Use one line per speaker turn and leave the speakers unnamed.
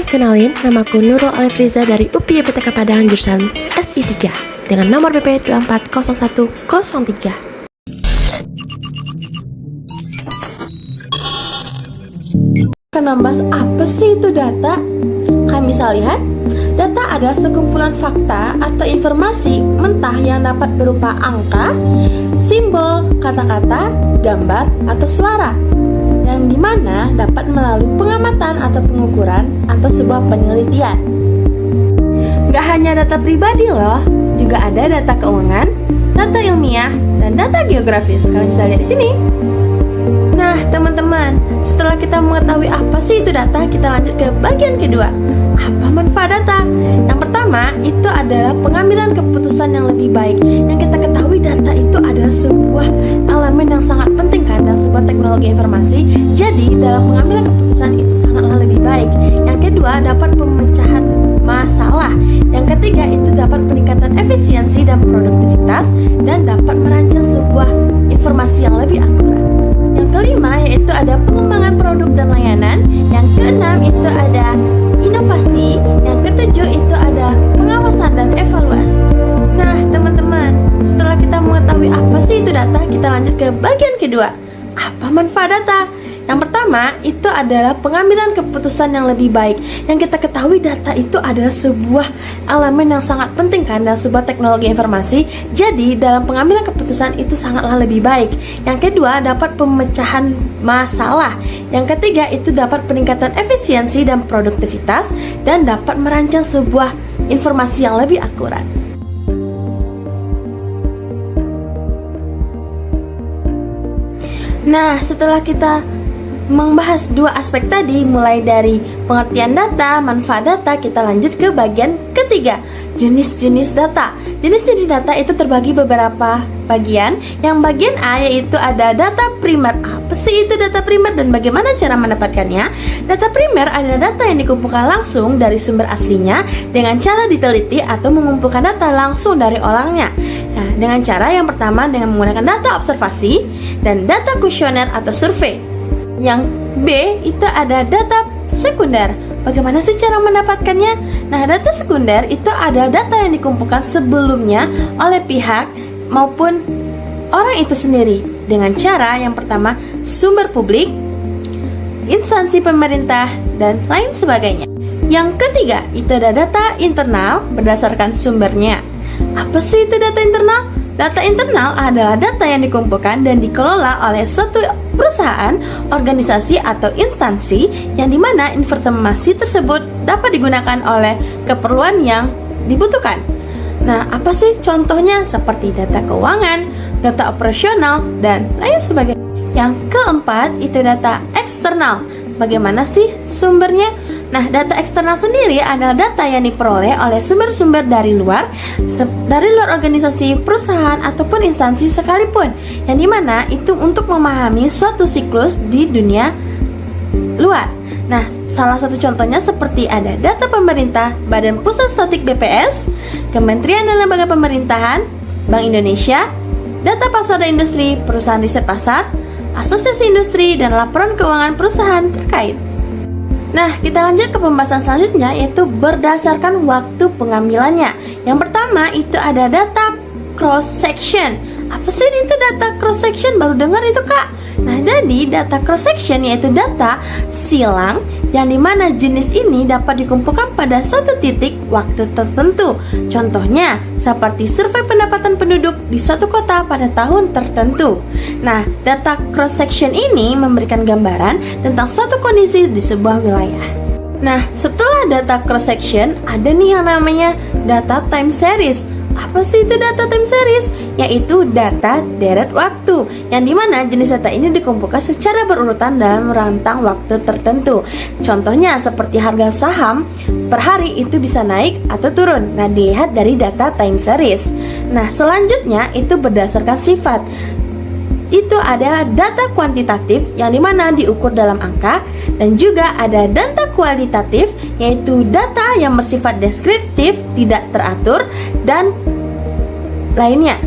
Hai, kenalin, namaku Nurul Alifriza dari UPI IPTK Padang jurusan SI3 dengan nomor BP 240103.
Akan membahas apa sih itu data? Kami bisa lihat, data adalah sekumpulan fakta atau informasi mentah yang dapat berupa angka, simbol, kata-kata, gambar, atau suara, yang dimana dapat melalui pengamatan atau pengukuran atau sebuah penelitian. Gak hanya data pribadi loh, juga ada data keuangan, data ilmiah, dan data geografis. Kalian bisa lihat di sini. Nah, teman-teman, setelah kita mengetahui apa sih itu data, kita lanjut ke bagian kedua. Apa manfaat data? Yang pertama, itu adalah pengambilan keputusan yang lebih baik. Yang kita ketahui, data itu adalah sebuah elemen yang sangat penting kan dalam sebuah teknologi informasi. Jadi, dalam pengambilan keputusan itu sangatlah lebih baik. Yang kedua, dapat pemecahan masalah. Yang ketiga, itu dapat peningkatan efisiensi dan produktivitas dan dapat merancang sebuah informasi yang lebih akurat. Yang kelima yaitu ada pengembangan produk dan layanan. Yang keenam itu ada inovasi. Yang ketujuh itu ada pengawasan dan evaluasi. Nah, teman-teman, setelah kita mengetahui apa sih itu data, kita lanjut ke bagian kedua. Apa manfaat data? Yang pertama, itu adalah pengambilan keputusan yang lebih baik. Yang kita ketahui, data itu adalah sebuah elemen yang sangat penting kan dalam sebuah teknologi informasi. Jadi, dalam pengambilan keputusan itu sangatlah lebih baik. Yang kedua, dapat pemecahan masalah. Yang ketiga, itu dapat peningkatan efisiensi dan produktivitas dan dapat merancang sebuah informasi yang lebih akurat. Nah, setelah kita membahas dua aspek tadi, mulai dari pengertian data, manfaat data, kita lanjut ke bagian ketiga, jenis-jenis data. Jenis-jenis data itu terbagi beberapa bagian. Yang bagian A yaitu ada data primer. Apa sih itu data primer dan bagaimana cara mendapatkannya? Data primer adalah data yang dikumpulkan langsung dari sumber aslinya dengan cara diteliti atau mengumpulkan data langsung dari orangnya. Nah, dengan cara yang pertama dengan menggunakan data observasi dan data kuesioner atau survei. Yang B itu ada data sekunder. Bagaimana sih cara mendapatkannya? Nah, data sekunder itu ada data yang dikumpulkan sebelumnya oleh pihak maupun orang itu sendiri dengan cara yang pertama sumber publik, instansi pemerintah, dan lain sebagainya. Yang ketiga itu ada data internal berdasarkan sumbernya. Apa sih itu data internal? Data internal adalah data yang dikumpulkan dan dikelola oleh suatu perusahaan, organisasi, atau instansi yang dimana informasi tersebut dapat digunakan oleh keperluan yang dibutuhkan. Nah, apa sih contohnya? Seperti data keuangan, data operasional, dan lain sebagainya. Yang keempat itu data eksternal. Bagaimana sih sumbernya? Nah, data eksternal sendiri adalah data yang diperoleh oleh sumber-sumber dari luar organisasi, perusahaan, ataupun instansi sekalipun, yang dimana itu untuk memahami suatu siklus di dunia luar. Nah, salah satu contohnya seperti ada data pemerintah, Badan Pusat Statistik BPS, Kementerian dan Lembaga Pemerintahan, Bank Indonesia, data pasar dan industri, perusahaan riset pasar, asosiasi industri, dan laporan keuangan perusahaan terkait. Nah, kita lanjut ke pembahasan selanjutnya, yaitu berdasarkan waktu pengambilannya. Yang pertama itu ada data cross section. Apa sih itu data cross section? Baru dengar itu, Kak. Nah, jadi data cross section yaitu data silang yang dimana jenis ini dapat dikumpulkan pada suatu titik waktu tertentu. Contohnya seperti survei pendapatan penduduk di suatu kota pada tahun tertentu. Nah, data cross section ini memberikan gambaran tentang suatu kondisi di sebuah wilayah. Nah, setelah data cross section ada nih yang namanya data time series. Apa sih itu data time series? Yaitu data deret waktu, yang dimana jenis data ini dikumpulkan secara berurutan dalam rentang waktu tertentu. Contohnya seperti harga saham per hari itu bisa naik atau turun. Nah, dilihat dari data time series. Nah, selanjutnya itu berdasarkan sifat. Itu ada data kuantitatif yang dimana diukur dalam angka, dan juga ada data kualitatif yaitu data yang bersifat deskriptif, tidak teratur, dan lainnya.